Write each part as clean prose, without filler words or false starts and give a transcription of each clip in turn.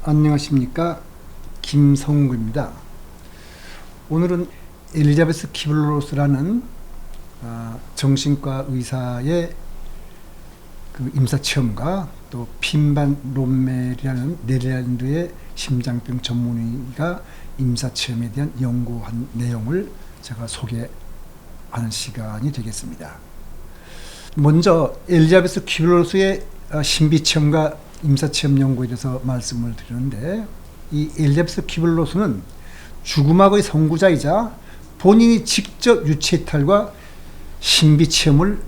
안녕하십니까, 김성구입니다. 오늘은 엘리자베스 키블로스라는 정신과 의사의 그 임사체험과 또 핀반 롬멜이라는 네덜란드의 심장병 전문의가 임사체험에 대한 연구한 내용을 제가 소개하는 시간이 되겠습니다. 먼저 엘리자베스 키블로스의 신비체험과 임사체험 연구에 대해서 말씀을 드리는데, 이 엘리자베스 키블로스는 죽음학의 선구자이자 본인이 직접 유체이탈과 신비체험을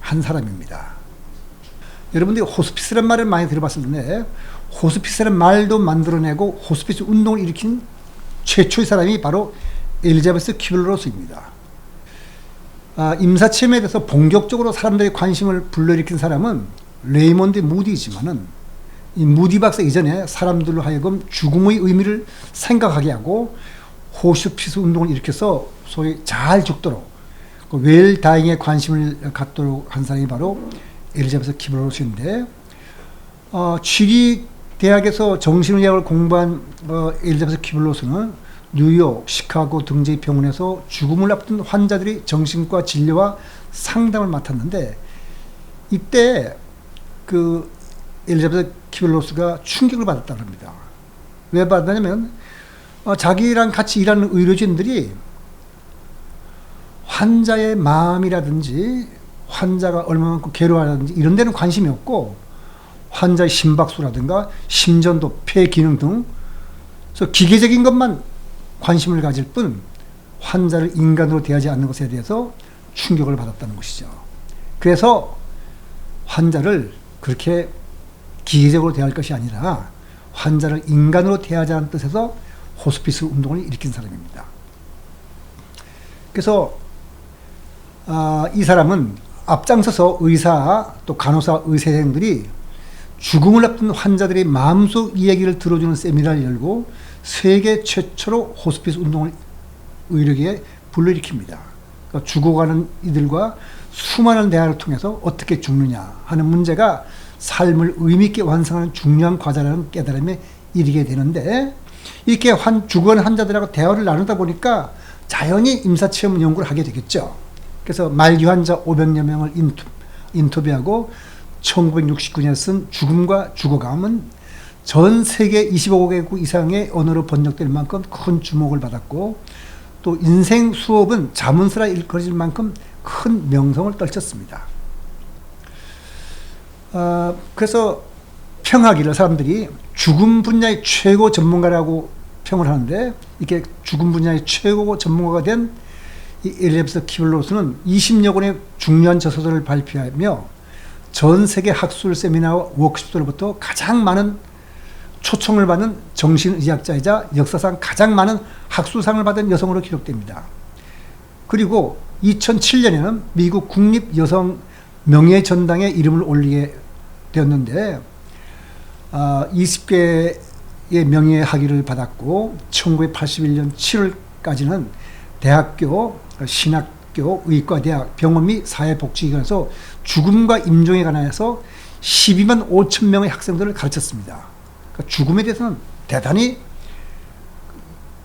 한 사람입니다. 여러분들이 호스피스란 말을 많이 들어봤을 텐데, 호스피스란 말도 만들어내고 호스피스 운동을 일으킨 최초의 사람이 바로 엘리자베스 키블로스입니다. 임사체험에 대해서 본격적으로 사람들의 관심을 불러일으킨 사람은 레이몬드 무디지만은, 이 무디 박사 이전에 사람들로 하여금 죽음의 의미를 생각하게 하고 호스피스 운동을 일으켜서 소위 잘 죽도록, 웰다잉에 관심을 갖도록 한 사람이 바로 엘리자베스 키블로스인데, 취리 대학에서 정신의학을 공부한 엘리자베스 키블로스는 뉴욕, 시카고 등지의 병원에서 죽음을 앞둔 환자들의 정신과 진료와 상담을 맡았는데, 이때 그 엘리자베스 키블로스가 충격을 받았다고 합니다. 왜 받았냐면, 자기랑 같이 일하는 의료진들이 환자의 마음이라든지 환자가 얼마만큼 괴로워하는지 이런 데는 관심이 없고, 환자의 심박수라든가 심전도, 폐 기능 등 그래서 기계적인 것만 관심을 가질 뿐 환자를 인간으로 대하지 않는 것에 대해서 충격을 받았다는 것이죠. 그래서 환자를 그렇게 기계적으로 대할 것이 아니라 환자를 인간으로 대하자는 뜻에서 호스피스 운동을 일으킨 사람입니다. 그래서 이 사람은 앞장서서 의사, 또 간호사, 의사생들이 죽음을 앞둔 환자들의 마음속 이야기를 들어주는 세미나를 열고 세계 최초로 호스피스 운동을 의료계에 불러일으킵니다. 그러니까 죽어가는 이들과 수많은 대화를 통해서 어떻게 죽느냐 하는 문제가 삶을 의미있게 완성하는 중요한 과제라는 깨달음에 이르게 되는데, 이렇게 죽어가는 환자들하고 대화를 나누다 보니까 자연히 임사체험 연구를 하게 되겠죠. 그래서 말기 환자 500여 명을 인터뷰하고 1969년에 쓴 죽음과 죽어감은 전 세계 25개국 이상의 언어로 번역될 만큼 큰 주목을 받았고, 또 인생 수업은 자문서라 일컬어질 만큼 큰 명성을 떨쳤습니다. 그래서 평하기를 사람들이 죽음 분야의 최고 전문가라고 평을 하는데, 이렇게 죽음 분야의 최고 전문가가 된 이 엘리자베스 키블로스는 20여 권의 중요한 저서들을 발표하며 전 세계 학술 세미나와 워크숍들로부터 가장 많은 초청을 받는 정신의학자이자 역사상 가장 많은 학술상을 받은 여성으로 기록됩니다. 그리고 2007년에는 미국 국립여성 명예전당에 이름을 올리게 되었는데, 20개의 명예학위를 받았고 1981년 7월까지는 대학교, 신학교, 의과대학, 병원 및 사회복지기관에서 죽음과 임종에 관해서 12만 5천 명의 학생들을 가르쳤습니다. 그러니까 죽음에 대해서는 대단히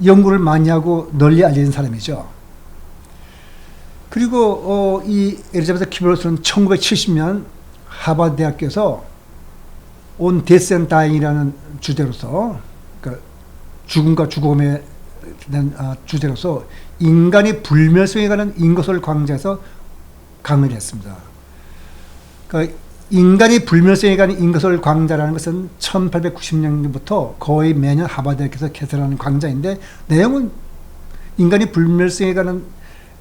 연구를 많이 하고 널리 알려진 사람이죠. 그리고 이 엘리자베스 키블로스는 1970년 하버드 대학교에서 On Death and Dying이라는 주제로서, 그러니까 죽음과 죽음에 대한 주제로서 인간의 불멸성에 관한 인거설 강좌에서 강의를 했습니다. 그러니까 인간의 불멸성에 관한 인거설 강좌라는 것은 1890년부터 거의 매년 하버드 대학에서 개설하는 강좌인데, 내용은 인간의 불멸성에 관한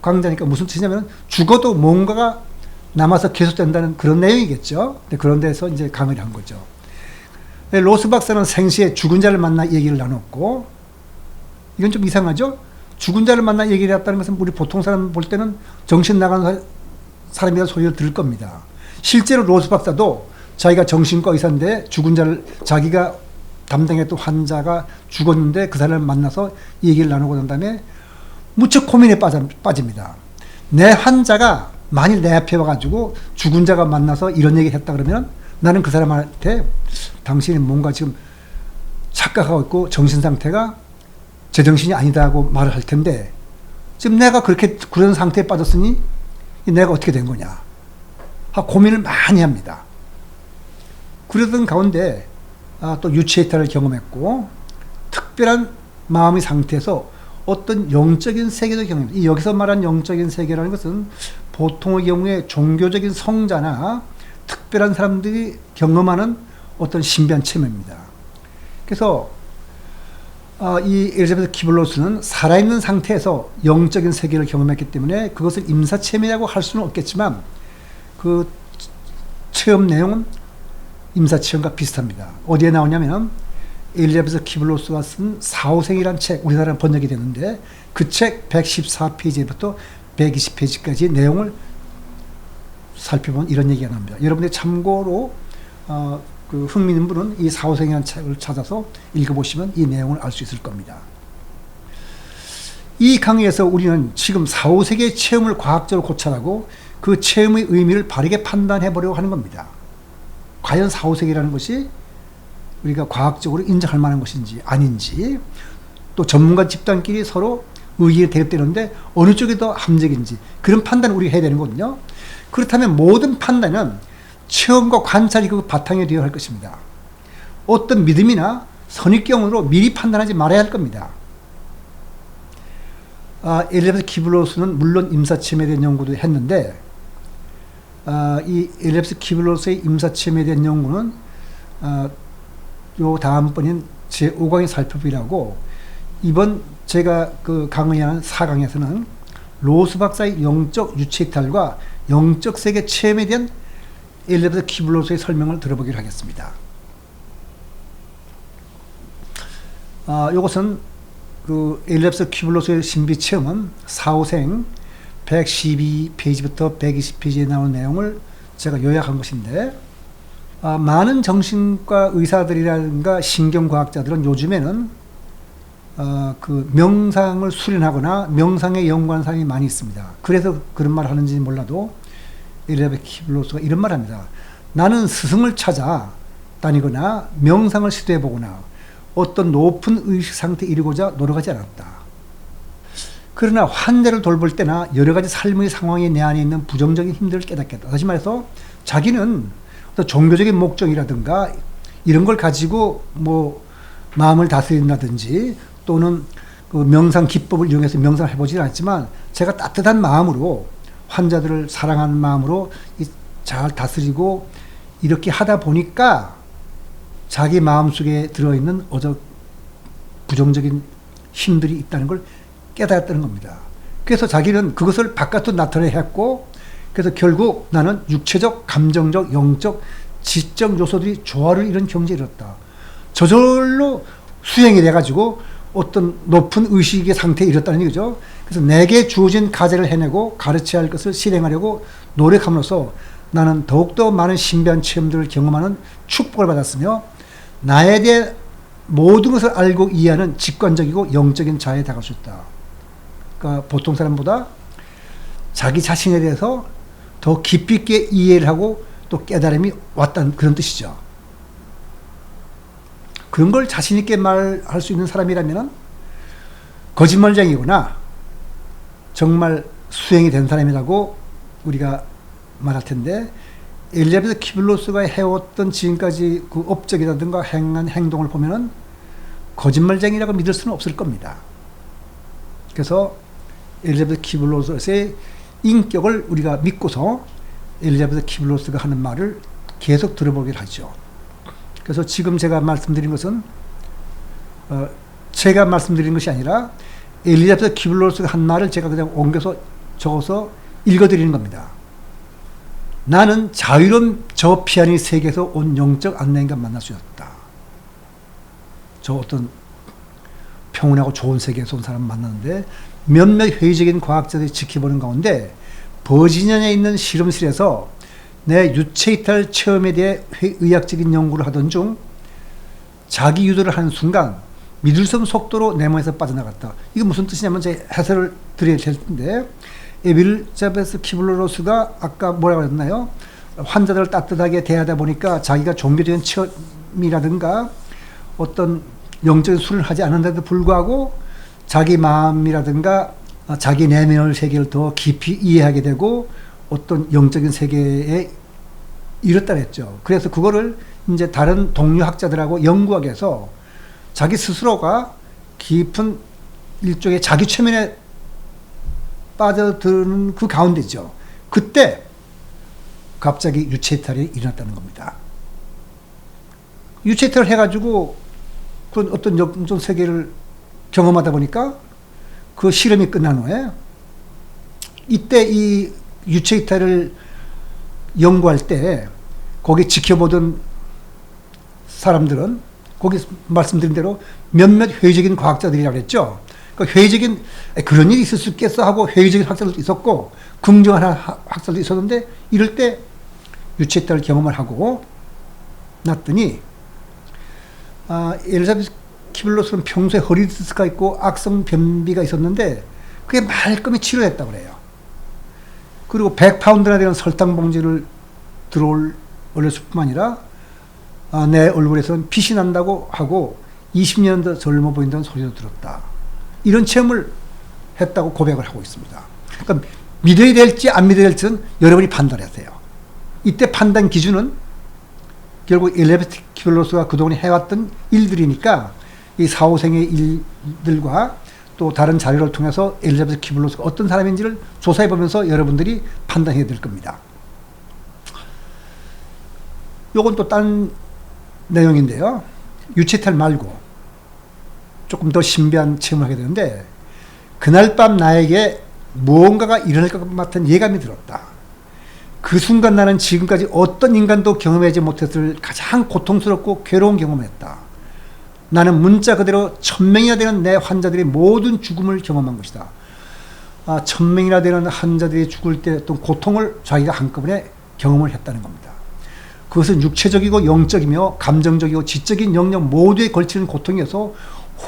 강좌니까 무슨 뜻이냐면 죽어도 뭔가가 남아서 계속된다는 그런 내용이겠죠. 그런 데서 이제 강의를 한 거죠. 로스 박사는 생시에 죽은 자를 만나 얘기를 나눴고, 이건 좀 이상하죠? 죽은 자를 만나 얘기를 했다는 것은 우리 보통 사람 볼 때는 정신 나간 사람이라는 소리를 들을 겁니다. 실제로 로스 박사도 자기가 정신과 의사인데 죽은 자를, 자기가 담당했던 환자가 죽었는데 그 사람을 만나서 얘기를 나누고 난 다음에 무척 고민에 빠집니다. 내 환자가 만일 내 앞에 와가지고 죽은 자가 만나서 이런 얘기를 했다 그러면 나는 그 사람한테 당신이 뭔가 지금 착각하고 있고 정신 상태가 제정신이 아니다고 말을 할 텐데, 지금 내가 그런 상태에 빠졌으니 내가 어떻게 된 거냐 고민을 많이 합니다. 그러던 가운데 또 유체이탈을 경험했고 특별한 마음의 상태에서 어떤 영적인 세계도 경험합니다. 여기서 말한 영적인 세계라는 것은 보통의 경우에 종교적인 성자나 특별한 사람들이 경험하는 어떤 신비한 체험입니다. 그래서 이 엘리자베스 키블로스는 살아있는 상태에서 영적인 세계를 경험했기 때문에 그것을 임사체험이라고 할 수는 없겠지만 그 체험 내용은 임사체험과 비슷합니다. 어디에 나오냐면 엘리자베스 키블로스가 쓴 사후생이라는 책, 우리나라에 번역이 됐는데 그 책 114페이지부터 120페이지까지 내용을 살펴보면 이런 얘기가 나옵니다. 여러분들 참고로 그 흥미 있는 분은 이 사후생이라는 책을 찾아서 읽어보시면 이 내용을 알 수 있을 겁니다. 이 강의에서 우리는 지금 사후세계의 체험을 과학적으로 고찰하고 그 체험의 의미를 바르게 판단해 보려고 하는 겁니다. 과연 사후세계라는 것이 우리가 과학적으로 인정할 만한 것인지 아닌지, 또 전문가 집단끼리 서로 의견이 대립되는데 어느 쪽이 더 합리적인지 그런 판단을 우리가 해야 되는 거거든요. 그렇다면 모든 판단은 체험과 관찰이 그 바탕이 되어야 할 것입니다. 어떤 믿음이나 선입견으로 미리 판단하지 말아야 할 겁니다. 엘리자베스 키블로스는 물론 임사체험에 대한 연구도 했는데 이 엘리자베스 키블로스의 임사체험에 대한 연구는 요 다음번인 제5강의 살펴보기라고, 이번 제가 그 강의하는 4강에서는 로스 박사의 영적 유체이탈과 영적 세계 체험에 대한 엘리자베스 키블로스의 설명을 들어보기로 하겠습니다. 이것은 그 엘리자베스 키블로스의 신비 체험은 사후생 112페이지부터 120페이지에 나오는 내용을 제가 요약한 것인데, 많은 정신과 의사들이라든가 신경과학자들은 요즘에는 그 명상을 수련하거나 명상에 연구하는 사람이 많이 있습니다. 그래서 그런 말 하는지 몰라도 엘리자베스 키블로스가 이런 말 합니다. 나는 스승을 찾아 다니거나 명상을 시도해 보거나 어떤 높은 의식 상태에 이르고자 노력하지 않았다. 그러나 환자를 돌볼 때나 여러 가지 삶의 상황에 내 안에 있는 부정적인 힘들을 깨닫겠다. 다시 말해서 자기는 어떤 종교적인 목적이라든가 이런 걸 가지고 뭐 마음을 다스린다든지 또는 그 명상 기법을 이용해서 명상을 해보지는 않지만 제가 따뜻한 마음으로 환자들을 사랑하는 마음으로 잘 다스리고 이렇게 하다 보니까 자기 마음속에 들어있는 부정적인 힘들이 있다는 걸 깨달았다는 겁니다. 그래서 자기는 그것을 바깥으로 나타내야 했고, 그래서 결국 나는 육체적, 감정적, 영적, 지적 요소들이 조화를 이룬 경지에 이뤘다. 저절로 수행이 돼가지고 어떤 높은 의식의 상태에 이뤘다는 얘기죠. 그래서 내게 주어진 과제를 해내고 가르쳐야 할 것을 실행하려고 노력함으로써 나는 더욱더 많은 신비한 체험들을 경험하는 축복을 받았으며 나에 대해 모든 것을 알고 이해하는 직관적이고 영적인 자아에 다가갈 수 있다. 그러니까 보통 사람보다 자기 자신에 대해서 더 깊이 있게 이해를 하고 또 깨달음이 왔다는 그런 뜻이죠. 그런 걸 자신 있게 말할 수 있는 사람이라면 거짓말쟁이거나 정말 수행이 된 사람이라고 우리가 말할 텐데, 엘리자베스 키블로스가 해왔던 지금까지 그 업적이라든가 행한 행동을 보면은 거짓말쟁이라고 믿을 수는 없을 겁니다. 그래서 엘리자베스 키블로스의 인격을 우리가 믿고서 엘리자베스 키블로스가 하는 말을 계속 들어보기를 하죠. 그래서 지금 제가 말씀드린 것은 제가 말씀드린 것이 아니라 엘리자베스 키블로스가 한 말을 제가 그냥 옮겨서 적어서 읽어드리는 겁니다. 나는 자유로운 저 피아니 세계에서 온 영적 안내인과 만날 수 있었다. 저 어떤 평온하고 좋은 세계에서 온 사람을 만났는데 몇몇 회의적인 과학자들이 지켜보는 가운데 버지니아에 있는 실험실에서 내 유체이탈 체험에 대해 의학적인 연구를 하던 중 자기 유도를 하는 순간 믿을 수 없는 속도로 내 몸에서 빠져나갔다. 이게 무슨 뜻이냐면 제가 해설을 드려야 될 텐데, 엘리자베스 키블로스가 아까 뭐라고 했나요? 환자들을 따뜻하게 대하다 보니까 자기가 종교적인 체험이라든가 어떤 영적인 수련을 하지 않는데도 불구하고 자기 마음이라든가 자기 내면의 세계를 더 깊이 이해하게 되고 어떤 영적인 세계에 이뤘다 했죠. 그래서 그거를 이제 다른 동료 학자들하고 연구하기 위해서 자기 스스로가 깊은 일종의 자기 최면에 빠져드는 그 가운데죠. 그때 갑자기 유체이탈이 일어났다는 겁니다. 유체이탈을 해가지고 그 어떤 영적 세계를 경험하다 보니까 그 실험이 끝난 후에 이때 이 유체이탈을 연구할 때 거기 지켜보던 사람들은 거기 말씀드린 대로 몇몇 회의적인 과학자들이라고 했죠. 그러니까 회의적인 그런 일이 있을 수 있겠어 하고 회의적인 학자들도 있었고 긍정하는 학자들도 있었는데 이럴 때 유체이탈을 경험을 하고 났더니 엘리자베스 키블로스는 평소에 허리 디스크가 있고 악성 변비가 있었는데 그게 말끔히 치료됐다고 그래요. 그리고 100파운드나 되는 설탕 봉지를 올렸을 뿐만 아니라 내 얼굴에서는 빛이 난다고 하고 20년 더 젊어 보인다는 소리도 들었다. 이런 체험을 했다고 고백을 하고 있습니다. 그러니까 믿어야 될지 안 믿어야 될지는 여러분이 판단하세요. 이때 판단 기준은 결국 엘리자베스 키블로스가 그동안 해왔던 일들이니까 이 사후생의 일들과 또 다른 자료를 통해서 엘리자베스 키블로스가 어떤 사람인지를 조사해 보면서 여러분들이 판단해야 될 겁니다. 요건 또 다른 내용인데요. 유체이탈 말고 조금 더 신비한 체험을 하게 되는데 그날 밤 나에게 무언가가 일어날 것 같은 예감이 들었다. 그 순간 나는 지금까지 어떤 인간도 경험하지 못했을 가장 고통스럽고 괴로운 경험을 했다. 나는 문자 그대로 1000명이나 되는 내 환자들의 모든 죽음을 경험한 것이다. 1000명이나 되는 환자들이 죽을 때 어떤 고통을 자기가 한꺼번에 경험을 했다는 겁니다. 그것은 육체적이고 영적이며 감정적이고 지적인 영역 모두에 걸치는 고통이어서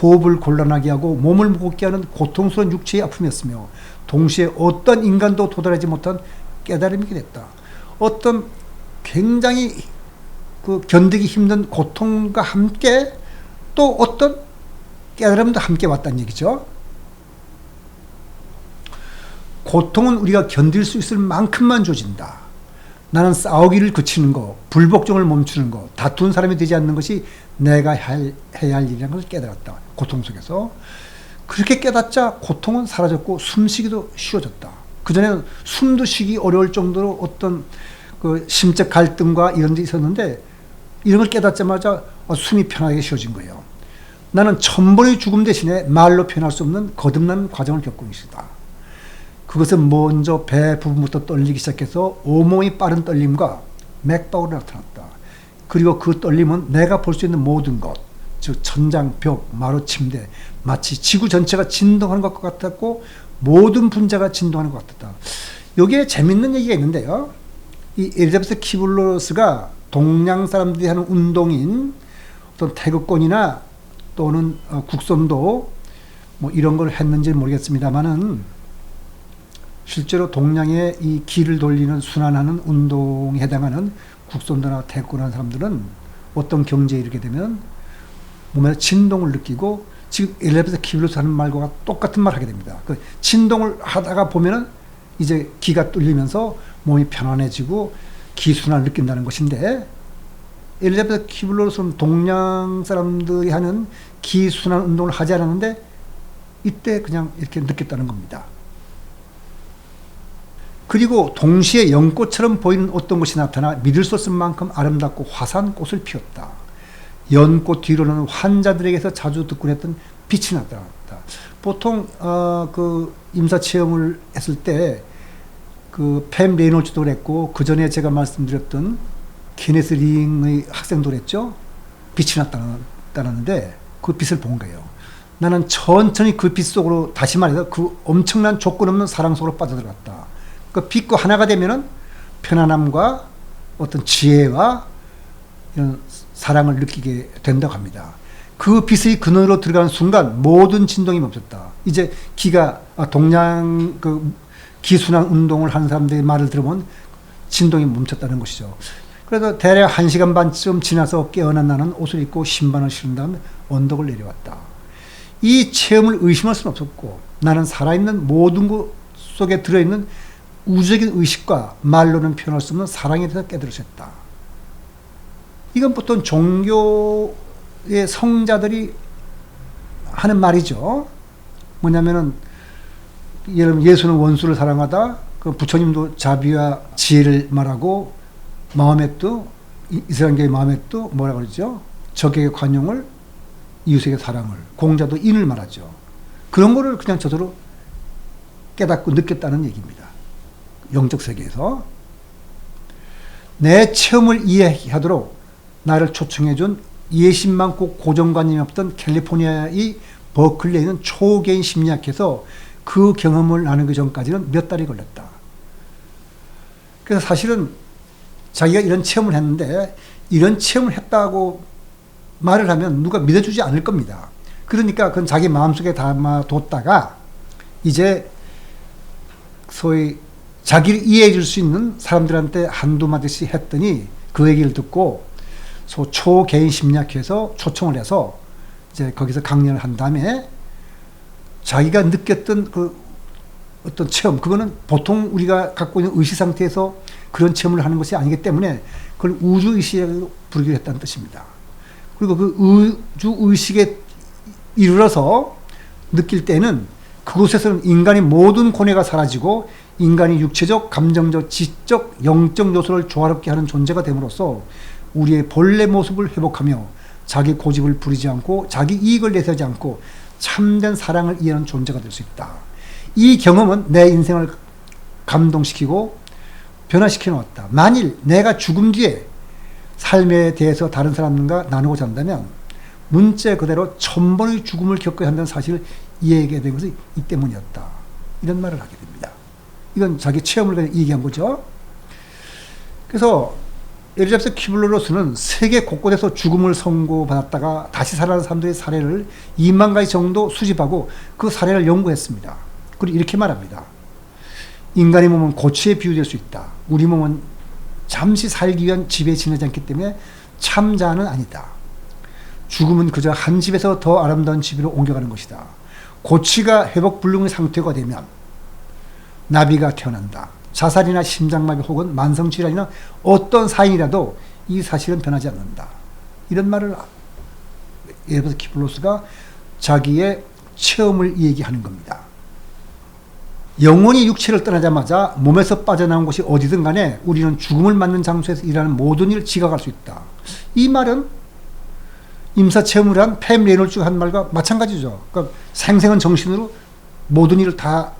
호흡을 곤란하게 하고 몸을 무겁게 하는 고통스러운 육체의 아픔이었으며 동시에 어떤 인간도 도달하지 못한 깨달음이 됐다. 어떤 굉장히 견디기 힘든 고통과 함께 또 어떤 깨달음도 함께 왔다는 얘기죠. 고통은 우리가 견딜 수 있을 만큼만 주어진다. 나는 싸우기를 그치는 거, 불복종을 멈추는 거, 다투는 사람이 되지 않는 것이 내가 해야 할 일이라는 것을 깨달았다. 고통 속에서. 그렇게 깨닫자 고통은 사라졌고 숨쉬기도 쉬워졌다. 그전에는 숨도 쉬기 어려울 정도로 어떤 그 심적 갈등과 이런 데 있었는데 이런 걸 깨닫자마자 숨이 편하게 쉬워진 거예요. 나는 1000번의 죽음 대신에 말로 표현할 수 없는 거듭나는 과정을 겪고 있다. 그것은 먼저 배 부분부터 떨리기 시작해서 온몸이 빠른 떨림과 맥박으로 나타났다. 그리고 그 떨림은 내가 볼 수 있는 모든 것, 즉 천장, 벽, 마루, 침대, 마치 지구 전체가 진동하는 것 같았고 모든 분자가 진동하는 것 같았다. 여기에 재밌는 얘기가 있는데요. 이 엘리자베스 키블로스가 동양 사람들이 하는 운동인 어떤 태극권이나 또는 국선도 뭐 이런 걸 했는지 모르겠습니다만은 실제로 동양의 이 기를 돌리는 순환하는 운동에 해당하는 국선도나 태극권하는 사람들은 어떤 경제에 이르게 되면 몸에서 진동을 느끼고 지금 엘리자베스 키블로스 하는 말과 똑같은 말 하게 됩니다. 그 진동을 하다가 보면은 이제 기가 뚫리면서 몸이 편안해지고 기순환을 느낀다는 것인데 엘리자베스 키블로스는 동양 사람들이 하는 기순환 운동을 하지 않았는데 이때 그냥 이렇게 느꼈다는 겁니다. 그리고 동시에 연꽃처럼 보이는 어떤 것이 나타나 믿을 수 없을 만큼 아름답고 화사한 꽃을 피웠다. 연꽃 뒤로는 환자들에게서 자주 듣곤 했던 빛이 나타났다. 보통 그 임사 체험을 했을 때 그 팸 레이놀즈도 그랬고 그 전에 제가 말씀드렸던 케네스 링의 학생도 그랬죠. 빛이 나타났는데 그 빛을 본 거예요. 나는 천천히 그 빛 속으로 다시 말해서 그 엄청난 조건 없는 사랑 속으로 빠져들어갔다. 그 빛과 하나가 되면은 편안함과 어떤 지혜와 이런 사랑을 느끼게 된다고 합니다. 그 빛의 근원으로 들어가는 순간 모든 진동이 멈췄다. 이제 기가 동양 그 기순환 운동을 하는 사람들의 말을 들으면 진동이 멈췄다는 것이죠. 그래서 대략 1시간 반쯤 지나서 깨어난 나는 옷을 입고 신발을 신은 다음에 언덕을 내려왔다. 이 체험을 의심할 수는 없었고 나는 살아있는 모든 것 속에 들어있는 우주적인 의식과 말로는 표현할 수 없는 사랑에 대해서 깨달으셨다. 이건 보통 종교의 성자들이 하는 말이죠. 뭐냐면은 예를 들면 예수는 원수를 사랑하다. 그 부처님도 자비와 지혜를 말하고 마호메트 이슬람교의 마호메트 뭐라 그러죠? 적에게 관용을 이웃에게 사랑을 공자도 인을 말하죠. 그런 거를 그냥 저절로 깨닫고 느꼈다는 얘기입니다. 영적 세계에서 내 체험을 이해하도록 나를 초청해준 예심 많고 고정관념이 없던 캘리포니아의 버클리에 있는 초개인 심리학에서 그 경험을 나누기 전까지는 몇 달이 걸렸다. 그래서 사실은 자기가 이런 체험을 했는데 이런 체험을 했다고 말을 하면 누가 믿어주지 않을 겁니다. 그러니까 그건 자기 마음속에 담아뒀다가 이제 소위 자기를 이해해 줄 수 있는 사람들한테 한두 마디씩 했더니 그 얘기를 듣고 초개인 심리학회에서 초청을 해서 이제 거기서 강연을 한 다음에 자기가 느꼈던 그 어떤 체험, 그거는 보통 우리가 갖고 있는 의식 상태에서 그런 체험을 하는 것이 아니기 때문에 그걸 우주의식으로 부르기로 했다는 뜻입니다. 그리고 그 우주의식에 이르러서 느낄 때는 그곳에서는 인간의 모든 고뇌가 사라지고 인간이 육체적, 감정적, 지적, 영적 요소를 조화롭게 하는 존재가 됨으로써 우리의 본래 모습을 회복하며 자기 고집을 부리지 않고 자기 이익을 내세우지 않고 참된 사랑을 이해하는 존재가 될 수 있다. 이 경험은 내 인생을 감동시키고 변화시켜 놓았다. 만일 내가 죽음 뒤에 삶에 대해서 다른 사람과 나누고자 한다면 문자 그대로 1000번의 죽음을 겪어야 한다는 사실을 이해하게 된 것이 이 때문이었다. 이런 말을 하게 됩니다. 이건 자기 체험을 그냥 얘기한 거죠. 그래서 엘리자베스 키블러-로스는 세계 곳곳에서 죽음을 선고받았다가 다시 살아난 사람들의 사례를 2만 가지 정도 수집하고 그 사례를 연구했습니다. 그리고 이렇게 말합니다. 인간의 몸은 고치에 비유될 수 있다. 우리 몸은 잠시 살기 위한 집에 지내지 않기 때문에 참자는 아니다. 죽음은 그저 한 집에서 더 아름다운 집으로 옮겨가는 것이다. 고치가 회복 불능의 상태가 되면 나비가 태어난다. 자살이나 심장마비 혹은 만성질환이나 어떤 사인이라도 이 사실은 변하지 않는다. 이런 말을 엘리자베스 키블러-로스가 자기의 체험을 얘기하는 겁니다. 영혼이 육체를 떠나자마자 몸에서 빠져나온 곳이 어디든 간에 우리는 죽음을 맞는 장소에서 일하는 모든 일을 지각할 수 있다. 이 말은 임사체험을 한 팸 레놀즈가 한 말과 마찬가지죠. 그러니까 생생한 정신으로 모든 일을 다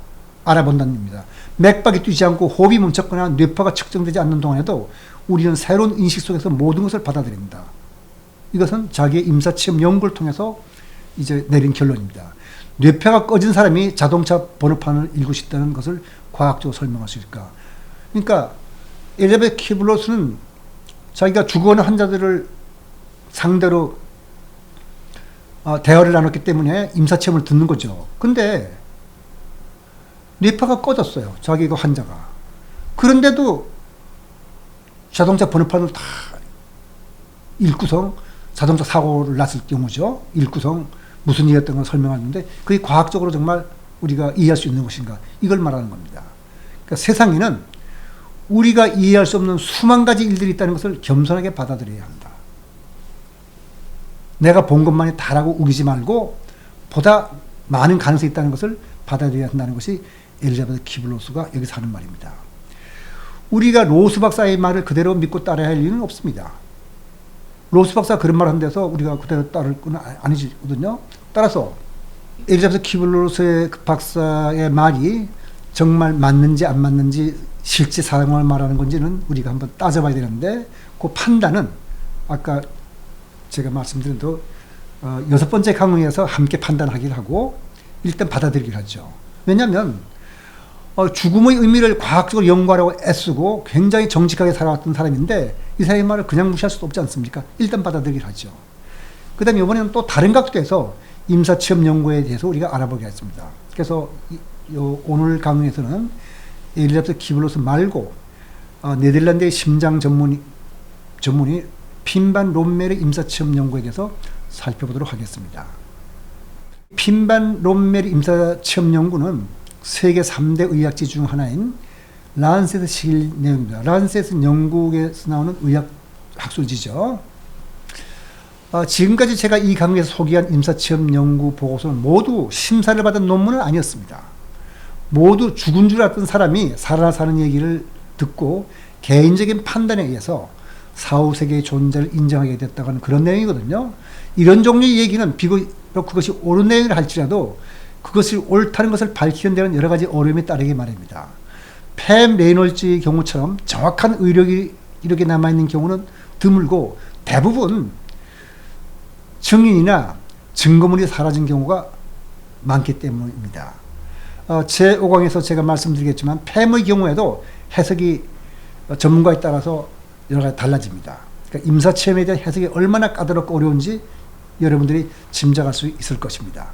알아본다는 겁니다. 맥박이 뛰지 않고 호흡이 멈췄거나 뇌파가 측정되지 않는 동안에도 우리는 새로운 인식 속에서 모든 것을 받아들인다. 이것은 자기의 임사체험 연구를 통해서 이제 내린 결론입니다. 뇌파가 꺼진 사람이 자동차 번호판을 읽을 수 있다는 것을 과학적으로 설명할 수 있을까? 그러니까 엘리자베스 키블러-로스는 자기가 죽어가는 환자들을 상대로 대화를 나눴기 때문에 임사체험을 듣는 거죠. 근데 뇌파가 꺼졌어요. 자기 그 환자가. 그런데도 자동차 번호판을 다 읽고서 자동차 사고를 났을 경우죠. 읽고서 무슨 일이었던 걸 설명하는데 그게 과학적으로 정말 우리가 이해할 수 있는 것인가. 이걸 말하는 겁니다. 그러니까 세상에는 우리가 이해할 수 없는 수만 가지 일들이 있다는 것을 겸손하게 받아들여야 한다. 내가 본 것만이 다라고 우기지 말고 보다 많은 가능성이 있다는 것을 받아들여야 한다는 것이 엘리자베스 키블러-로스가 여기서 하는 말입니다. 우리가 로스 박사의 말을 그대로 믿고 따라야 할 이유는 없습니다. 로스 박사가 그런 말을 한 데서 우리가 그대로 따를 건 아니거든요. 따라서 엘리자베스 키블러-로스의 그 박사의 말이 정말 맞는지 안 맞는지 실제 상황을 말하는 건지는 우리가 한번 따져봐야 되는데 그 판단은 아까 제가 말씀드린 대로 6번째 강의에서 함께 판단하기를 하고 일단 받아들이기를 하죠. 왜냐하면 죽음의 의미를 과학적으로 연구하려고 애쓰고 굉장히 정직하게 살아왔던 사람인데 이 사람의 말을 그냥 무시할 수도 없지 않습니까? 일단 받아들이기를 하죠. 그 다음에 이번에는 또 다른 각도에서 임사체험 연구에 대해서 우리가 알아보게 했습니다. 그래서 오늘 강의에서는 엘리자베스 키블러-로스 말고 네덜란드의 심장 전문의 핀반 롬멜의 임사체험 연구에 대해서 살펴보도록 하겠습니다. 핀반 롬멜의 임사체험 연구는 세계 3대 의학지 중 하나인 란셋에 실린 내용입니다. 란셋은 영국에서 나오는 의학 학술지죠. 지금까지 제가 이 강의에서 소개한 임사체험 연구 보고서는 모두 심사를 받은 논문은 아니었습니다. 모두 죽은 줄 알았던 사람이 살아나사는 얘기를 듣고 개인적인 판단에 의해서 사후 세계의 존재를 인정하게 됐다고 하는 그런 내용이거든요. 이런 종류의 얘기는 비록 그것이 옳은 내용이라 할지라도 그것이 옳다는 것을 밝히는 데는 여러 가지 어려움이 따르게 마련입니다. 팸 레이놀즈의 경우처럼 정확한 의력이 이렇게 남아있는 경우는 드물고 대부분 증인이나 증거물이 사라진 경우가 많기 때문입니다. 제5강에서 제가 말씀드리겠지만 팸의 경우에도 해석이 전문가에 따라서 여러 가지 달라집니다. 그러니까 임사체험에 대한 해석이 얼마나 까다롭고 어려운지 여러분들이 짐작할 수 있을 것입니다.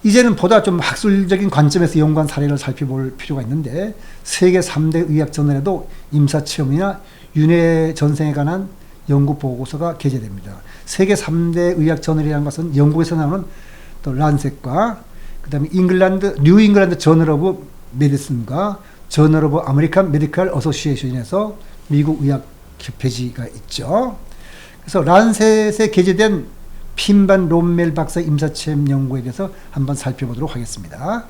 이제는 보다 좀 학술적인 관점에서 연구한 사례를 살펴볼 필요가 있는데 세계 3대 의학 저널에도 임사체험이나 윤회 전생에 관한 연구 보고서가 게재됩니다. 세계 3대 의학 저널이라는 것은 영국에서 나오는 또 란셋과 그 다음에 뉴 잉글랜드 저널 오브 메디슨과 저널 오브 아메리칸 메디컬 어소시에이션에서 미국 의학 협회지가 있죠. 그래서 란셋에 게재된 핀반 롬멜 박사 임사체험 연구에 대해서 한번 살펴보도록 하겠습니다.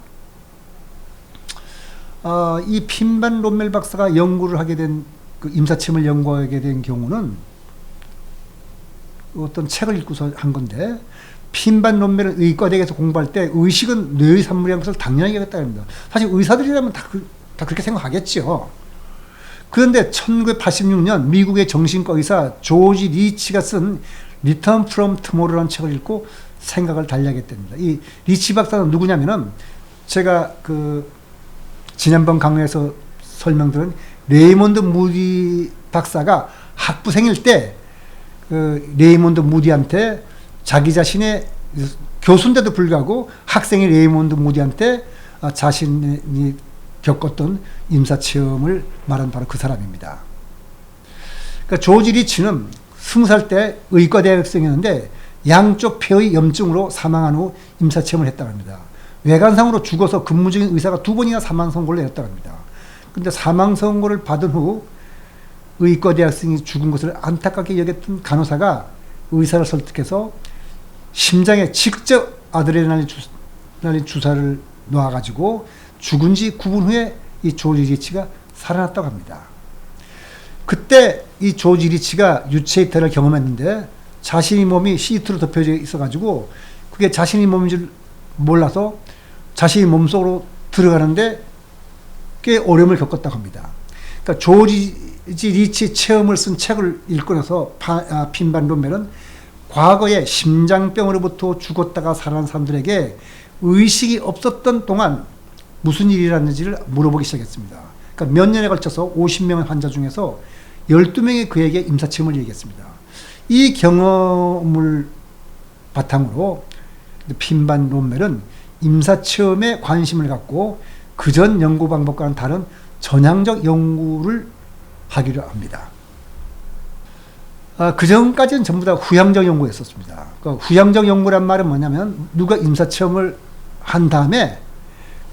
이 핀반 롬멜 박사가 연구를 하게 된 그 임사체험을 연구하게 된 경우는 어떤 책을 읽고서 한 건데 핀반 롬멜은 의과대학에서 공부할 때 의식은 뇌의 산물이라는 것을 당연히 여겼다고 합니다. 사실 의사들이라면 다 그렇게 생각하겠죠. 그런데 1986년 미국의 정신과 의사 조지 리치가 쓴 Return from Tomorrow라는 책을 읽고 생각을 달리하게 됩니다. 이 리치 박사는 누구냐면은 제가 그 지난번 강의에서 설명드린 레이몬드 무디 박사가 학부생일 때 그 레이몬드 무디한테 자기 자신의 교수인데도 불구하고 학생인 레이몬드 무디한테 자신이 겪었던 임사체험을 말한 바로 그 사람입니다. 그러니까 조지 리치는 20살 때 의과대학생이었는데 양쪽 폐의 염증으로 사망한 후 임사체험을 했다고 합니다. 외관상으로 죽어서 근무 중인 의사가 2번이나 사망 선고를 내렸다고 합니다. 근데 사망 선고를 받은 후 의과대학생이 죽은 것을 안타깝게 여겼던 간호사가 의사를 설득해서 심장에 직접 아드레날린 주사를 놔가지고 죽은 지 9분 후에 이 조지 리치가 살아났다고 합니다. 그때 이 조지 리치가 유체이탈을 경험했는데 자신의 몸이 시트로 덮여져 있어가지고 그게 자신의 몸인 줄 몰라서 자신의 몸속으로 들어가는데 꽤 어려움을 겪었다고 합니다. 그러니까 조지 리치 체험을 쓴 책을 읽고 나서 핀반 롬멜은 과거에 심장병으로부터 죽었다가 살아난 사람들에게 의식이 없었던 동안 무슨 일이 일어났는지를 물어보기 시작했습니다. 그러니까 몇 년에 걸쳐서 50명의 환자 중에서 12명이 그에게 임사체험을 얘기했습니다. 이 경험을 바탕으로 핀반 롬멜은 임사체험에 관심을 갖고 그전 연구 방법과는 다른 전향적 연구를 하기로 합니다. 그전까지는 전부 다 후향적 연구였었습니다. 그러니까 후향적 연구란 말은 뭐냐면 누가 임사체험을 한 다음에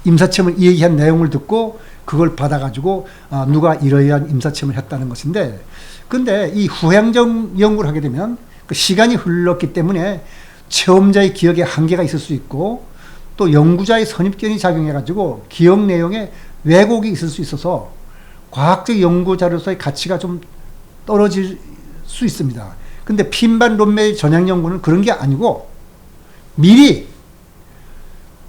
임사체험을 얘기한 내용을 듣고 그걸 받아가지고 누가 이러이러한 임사체험을 했다는 것인데 근데 이 후향적 연구를 하게 되면 그 시간이 흘렀기 때문에 체험자의 기억에 한계가 있을 수 있고 또 연구자의 선입견이 작용해가지고 기억 내용에 왜곡이 있을 수 있어서 과학적 연구 자료로서의 가치가 좀 떨어질 수 있습니다. 근데 핀반 롬멜 전향 연구는 그런 게 아니고 미리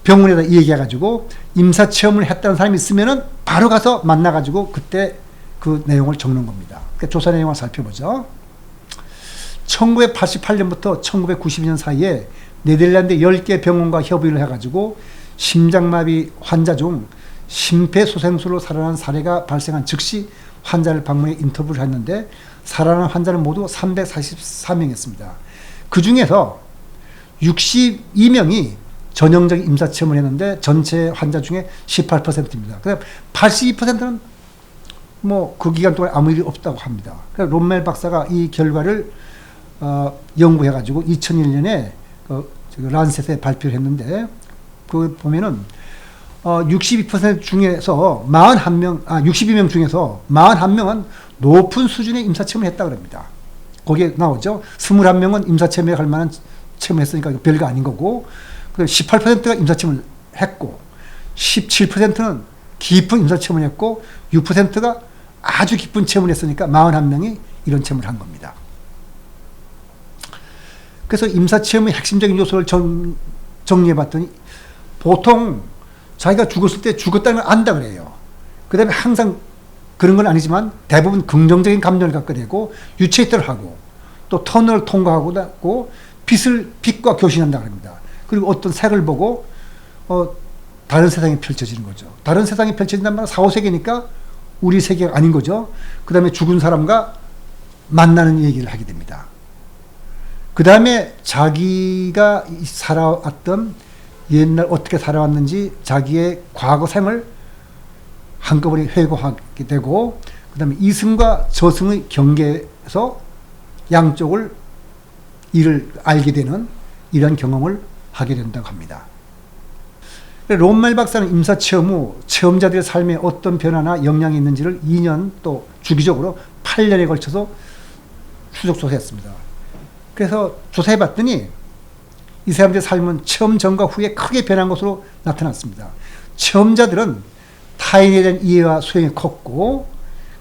병원에다 얘기해가지고 임사체험을 했다는 사람이 있으면은 바로 가서 만나가지고 그때 그 내용을 적는 겁니다. 그러니까 조사 내용을 살펴보죠. 1988년부터 1992년 사이에 네덜란드 10개 병원과 협의를 해가지고 심장마비 환자 중 심폐소생술로 살아난 사례가 발생한 즉시 환자를 방문해 인터뷰를 했는데 살아난 환자는 모두 344명이었습니다. 그 중에서 62명이 전형적 임사체험을 했는데 전체 환자 중에 18%입니다. 그다음 82%는 뭐 그 기간 동안 아무 일이 없다고 합니다. 그래서 롬멜 박사가 이 결과를 연구해가지고 2001년에 란셋에 발표를 했는데, 그 보면은 62% 중에서 62명 중에서 41명은 높은 수준의 임사체험을 했다 그럽니다. 거기에 나오죠. 21명은 임사체험에 갈 만한 체험을 했으니까 별거 아닌 거고, 18%가 임사체험을 했고, 17%는 깊은 임사체험을 했고, 6%가 아주 깊은 체험을 했으니까 41명이 이런 체험을 한 겁니다. 그래서 임사체험의 핵심적인 요소를 정리해봤더니, 보통 자기가 죽었을 때 죽었다는 걸 안다 그래요. 그 다음에 항상 그런 건 아니지만 대부분 긍정적인 감정을 갖게 되고, 유체이터를 하고, 또 터널을 통과하고, 빛과 교신한다 그럽니다. 그리고 어떤 색을 보고 다른 세상이 펼쳐지는 거죠. 다른 세상이 펼쳐진단 말은 4, 5세계니까 우리 세계가 아닌 거죠. 그 다음에 죽은 사람과 만나는 얘기를 하게 됩니다. 그 다음에 자기가 살아왔던 옛날 어떻게 살아왔는지 자기의 과거 생을 한꺼번에 회고하게 되고, 그 다음에 이승과 저승의 경계에서 양쪽을 이를 알게 되는 이런 경험을 하게 된다고 합니다. 롬멜 박사는 임사체험 후 체험자들의 삶에 어떤 변화나 영향이 있는지를 2년 또 주기적으로 8년에 걸쳐서 추적 조사했습니다. 그래서 조사해 봤더니 이 사람들의 삶은 체험 전과 후에 크게 변한 것으로 나타났습니다. 체험자들은 타인에 대한 이해와 수용이 컸고,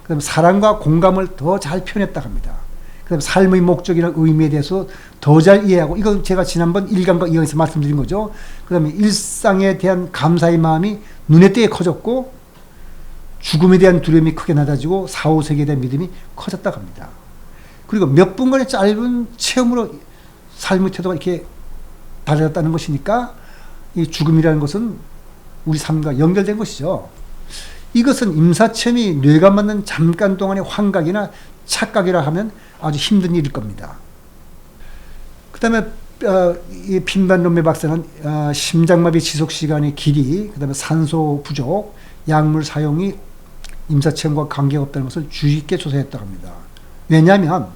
그다음에 사랑과 공감을 더 잘 표현했다고 합니다. 그다음에 삶의 목적이나 의미에 대해서 더 잘 이해하고, 이건 제가 지난번 1강과 2강에서 말씀드린 거죠. 그다음에 일상에 대한 감사의 마음이 눈에 띄게 커졌고, 죽음에 대한 두려움이 크게 낮아지고, 사후세계에 대한 믿음이 커졌다고 합니다. 그리고 몇 분간의 짧은 체험으로 삶의 태도가 이렇게 달라졌다는 것이니까 이 죽음이라는 것은 우리 삶과 연결된 것이죠. 이것은 임사체험이 뇌가 맞는 잠깐 동안의 환각이나 착각이라 하면 아주 힘든 일일 겁니다. 그 다음에 이 핀반 박사는 심장마비 지속시간의 길이, 그 다음에 산소 부족, 약물 사용이 임사체험과 관계가 없다는 것을 주의 깊게 조사했다고 합니다. 왜냐하면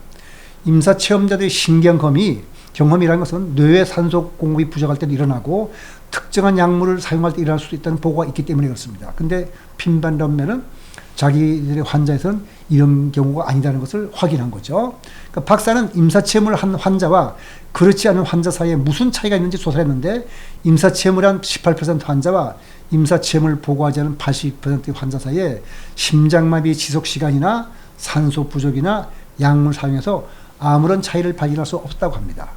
임사체험자들의 경험이라는 것은 뇌의 산소 공급이 부족할 때도 일어나고 특정한 약물을 사용할 때 일어날 수도 있다는 보고가 있기 때문에 그렇습니다. 근데 핀반 럼멜은 자기들의 환자에서는 이런 경우가 아니라는 것을 확인한 거죠. 그러니까 박사는 임사체험을 한 환자와 그렇지 않은 환자 사이에 무슨 차이가 있는지 조사했는데, 임사체험을 한 18% 환자와 임사체험을 보고하지 않은 82%의 환자 사이에 심장마비 지속시간이나 산소 부족이나 약물 사용에서 아무런 차이를 발견할 수 없다고 합니다.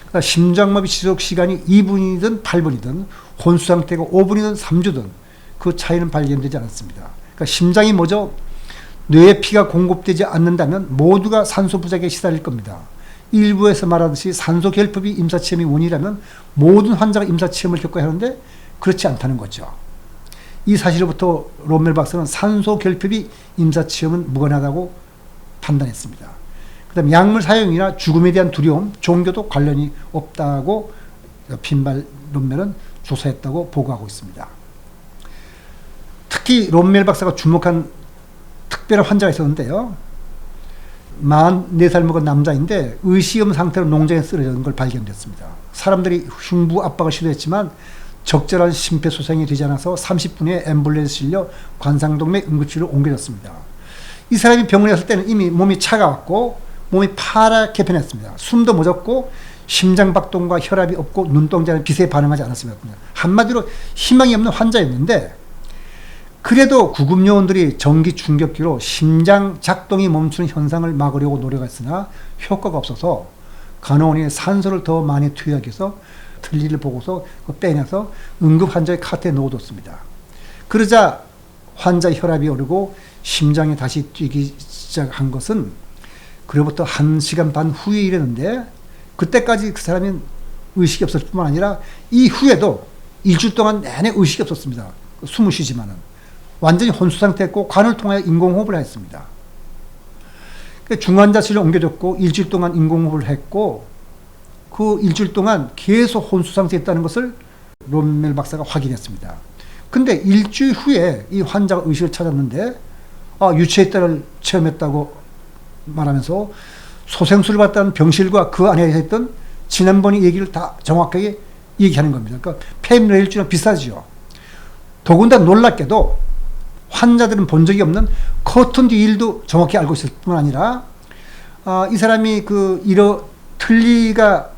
그러니까 심장마비 지속시간이 2분이든 8분이든 혼수상태가 5분이든 3주든 그 차이는 발견되지 않았습니다. 그러니까 심장이 뭐죠? 뇌에 피가 공급되지 않는다면 모두가 산소 부족에 시달릴 겁니다. 일부에서 말하듯이 산소 결핍이 임사체험의 원인이라면 모든 환자가 임사체험을 겪어야 하는데 그렇지 않다는 거죠. 이 사실로부터 롬멜 박사는 산소 결핍이 임사체험은 무관하다고 판단했습니다. 그 다음에 약물 사용이나 죽음에 대한 두려움, 종교도 관련이 없다고 핀반 롬멜은 조사했다고 보고하고 있습니다. 특히 롬멜 박사가 주목한 특별한 환자가 있었는데요. 44살 먹은 남자인데 의식음 상태로 농장에 쓰러진 걸 발견됐습니다. 사람들이 흉부 압박을 시도했지만 적절한 심폐소생이 되지 않아서 30분에 앰뷸런스에 실려 관상동맥 응급실로 옮겨졌습니다. 이 사람이 병원에 왔을 때는 이미 몸이 차가웠고 몸이 파랗게 변했습니다. 숨도 멎었고 심장박동과 혈압이 없고 눈동자는 빛에 반응하지 않았습니다. 한마디로 희망이 없는 환자였는데, 그래도 구급요원들이 전기 충격기로 심장 작동이 멈추는 현상을 막으려고 노력했으나 효과가 없어서 간호원이 산소를 더 많이 투여하기 위해서 틀니를 보고서 빼내서 응급 환자의 카트에 넣어뒀습니다. 그러자 환자의 혈압이 오르고 심장이 다시 뛰기 시작한 것은 그로부터 1시간 반 후에 이르는데, 그때까지 그 사람은 의식이 없었을 뿐만 아니라 이후에도 일주일 동안 내내 의식이 없었습니다. 숨을 쉬지만은 완전히 혼수 상태였고 관을 통하여 인공호흡을 했습니다. 중환자실로 옮겨졌고 일주일 동안 인공호흡을 했고, 그 일주일 동안 계속 혼수 상태에 있다는 것을 롬멜 박사가 확인했습니다. 근데 일주일 후에 이 환자가 의식을 찾았는데 유체의 딸을 체험했다고 말하면서 소생술을 받던 병실과 그 안에 있던 지난번의 얘기를 다 정확하게 얘기하는 겁니다. 그러니까 폐렴일주랑 비슷하죠. 더군다나 놀랍게도 환자들은 본 적이 없는 커튼 뒤 일도 정확히 알고 있을 뿐 아니라 이 사람이 틀니가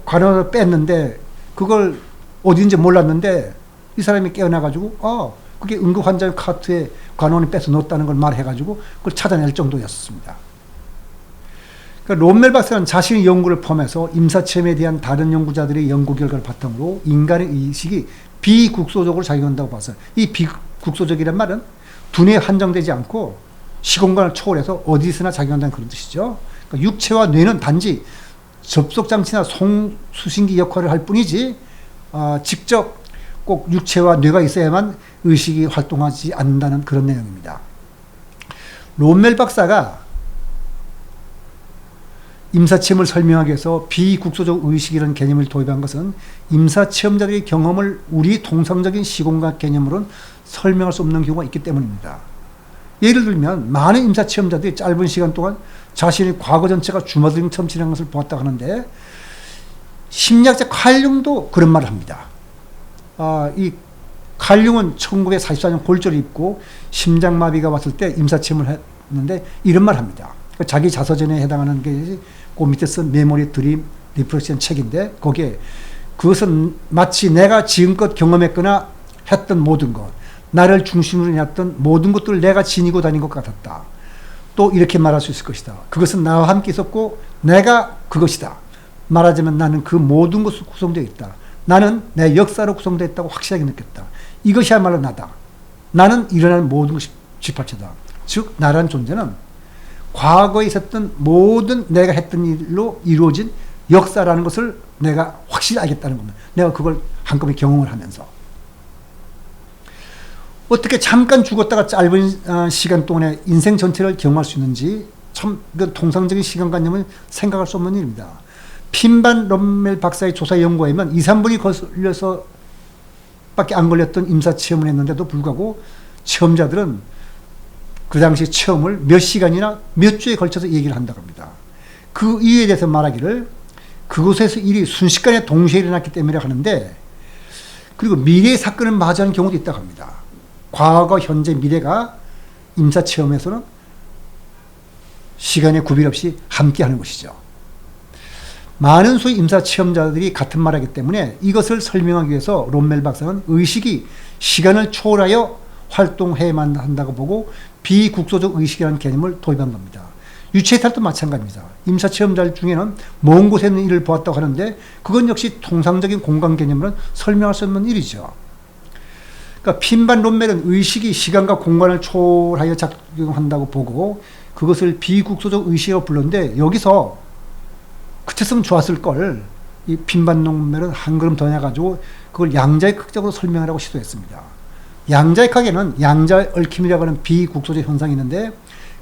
관원을 뺐는데 그걸 어딘지 몰랐는데 이 사람이 깨어나가지고 그게 응급 환자의 카트에 관원이 뺏어 놓았다는 걸 말해가지고 그걸 찾아낼 정도였습니다. 그러니까 롬멜 박사는 자신의 연구를 포함해서 임사체험에 대한 다른 연구자들의 연구 결과를 바탕으로 인간의 의식이 비국소적으로 작용한다고 봤어요. 이 비국소적이란 말은 두뇌에 한정되지 않고 시공간을 초월해서 어디서나 작용한다는 그런 뜻이죠. 그러니까 육체와 뇌는 단지 접속장치나 송수신기 역할을 할 뿐이지 직접 꼭 육체와 뇌가 있어야만 의식이 활동하지 않는다는 그런 내용입니다. 롬멜 박사가 임사체험을 설명하기 위해서 비국소적 의식이라는 개념을 도입한 것은 임사체험자들의 경험을 우리 통상적인 시공간 개념으로는 설명할 수 없는 경우가 있기 때문입니다. 예를 들면 많은 임사체험자들이 짧은 시간 동안 자신의 과거 전체가 주마등처럼 지나간 것을 보았다고 하는데 심리학자 칼 융도 그런 말을 합니다. 이 칼 융은 1944년 골절을 입고 심장마비가 왔을 때 임사체험을 했는데 이런 말을 합니다. 자기 자서전에 해당하는 게 그 밑에 쓴 메모리 드림 리프렉션 책인데 거기에 그것은 마치 내가 지금껏 경험했거나 했던 모든 것, 나를 중심으로 했던 모든 것들을 내가 지니고 다닌 것 같았다. 또 이렇게 말할 수 있을 것이다. 그것은 나와 함께 있었고 내가 그것이다. 말하자면 나는 그 모든 것으로 구성되어 있다. 나는 내 역사로 구성되어 있다고 확실하게 느꼈다. 이것이야말로 나다. 나는 일어나는 모든 것이 집합체다. 즉 나라는 존재는 과거에 있었던 모든 내가 했던 일로 이루어진 역사라는 것을 내가 확실히 알겠다는 겁니다. 내가 그걸 한꺼번에 경험을 하면서. 어떻게 잠깐 죽었다가 짧은 시간 동안에 인생 전체를 경험할 수 있는지 참 통상적인 시간관념은 생각할 수 없는 일입니다. 핀반 롬멜 박사의 조사 연구에 의하면 2, 3분이 걸려서 밖에 안 걸렸던 임사체험을 했는데도 불구하고 체험자들은 그 당시 체험을 몇 시간이나 몇 주에 걸쳐서 얘기를 한다고 합니다. 그 이유에 대해서 말하기를 그곳에서 일이 순식간에 동시에 일어났기 때문에 하는데 그리고 미래의 사건을 맞이하는 경우도 있다고 합니다. 과거, 현재, 미래가 임사체험에서는 시간의 구별 없이 함께하는 것이죠. 많은 수의 임사체험자들이 같은 말하기 때문에 이것을 설명하기 위해서 롬멜 박사는 의식이 시간을 초월하여 활동해야만 한다고 보고 비국소적 의식이라는 개념을 도입한 겁니다. 유체이탈도 마찬가지입니다. 임사체험자 중에는 먼 곳에 있는 일을 보았다고 하는데 그건 역시 통상적인 공간 개념으로는 설명할 수 없는 일이죠. 그러니까 핀반 롬멜은 의식이 시간과 공간을 초월하여 작용한다고 보고 그것을 비국소적 의식이라고 불렀는데 여기서 그쳤으면 좋았을 걸 이 핀반 롬멜은 한 걸음 더 나가지고 그걸 양자역학적으로 설명하라고 시도했습니다. 양자역학에는 양자 얽힘이라고 하는 비국소적 현상이 있는데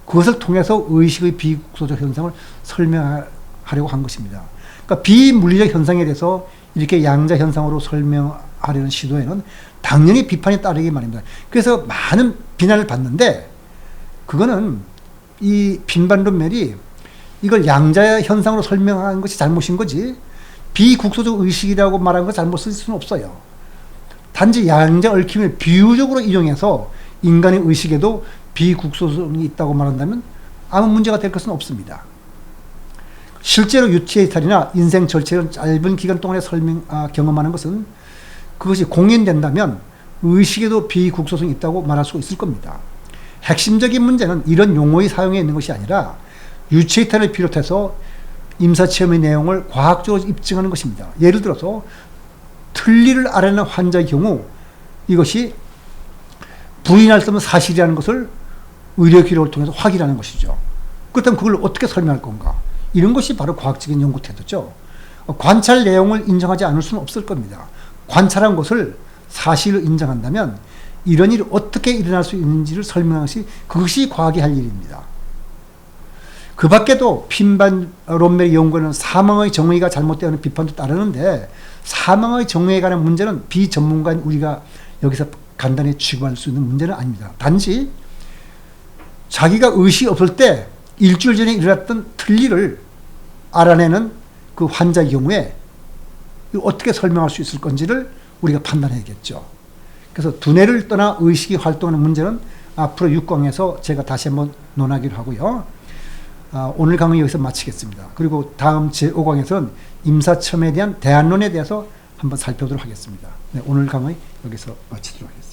그것을 통해서 의식의 비국소적 현상을 설명하려고 한 것입니다. 그러니까 비물리적 현상에 대해서 이렇게 양자 현상으로 설명하려는 시도에는 당연히 비판이 따르기 마련입니다. 그래서 많은 비난을 받는데 그거는 이 핀반 롬멜이 이걸 양자 현상으로 설명한 것이 잘못인 거지 비국소적 의식이라고 말한 거 잘못 쓸 수는 없어요. 단지 양자 얽힘을 비유적으로 이용해서 인간의 의식에도 비국소성이 있다고 말한다면 아무 문제가 될 것은 없습니다. 실제로 유체이탈이나 인생 절체를 짧은 기간 동안에 경험하는 것은 그것이 공인된다면 의식에도 비국소성이 있다고 말할 수 있을 겁니다. 핵심적인 문제는 이런 용어의 사용에 있는 것이 아니라 유체이탈을 비롯해서 임사체험의 내용을 과학적으로 입증하는 것입니다. 예를 들어서 틀니를 앓아내는 환자의 경우 이것이 부인할 수 없는 사실이라는 것을 의료 기록을 통해서 확인하는 것이죠. 그렇다면 그걸 어떻게 설명할 건가? 이런 것이 바로 과학적인 연구 태도죠. 관찰 내용을 인정하지 않을 수는 없을 겁니다. 관찰한 것을 사실로 인정한다면 이런 일이 어떻게 일어날 수 있는지를 설명하는 것이 그것이 과학이 할 일입니다. 그 밖에도 핀반 롬멜의 연구는 사망의 정의가 잘못되는 비판도 따르는데 사망의 정의에 관한 문제는 비전문가인 우리가 여기서 간단히 취급할 수 있는 문제는 아닙니다. 단지 자기가 의식이 없을 때 일주일 전에 일어났던 틀니를 알아내는 그 환자의 경우에 어떻게 설명할 수 있을 건지를 우리가 판단해야겠죠. 그래서 두뇌를 떠나 의식이 활동하는 문제는 앞으로 6강에서 제가 다시 한번 논하기로 하고요. 오늘 강의 여기서 마치겠습니다. 그리고 다음 제5강에서는 임사첨에 대한 대안론에 대해서 한번 살펴보도록 하겠습니다. 네, 오늘 강의 여기서 마치도록 하겠습니다.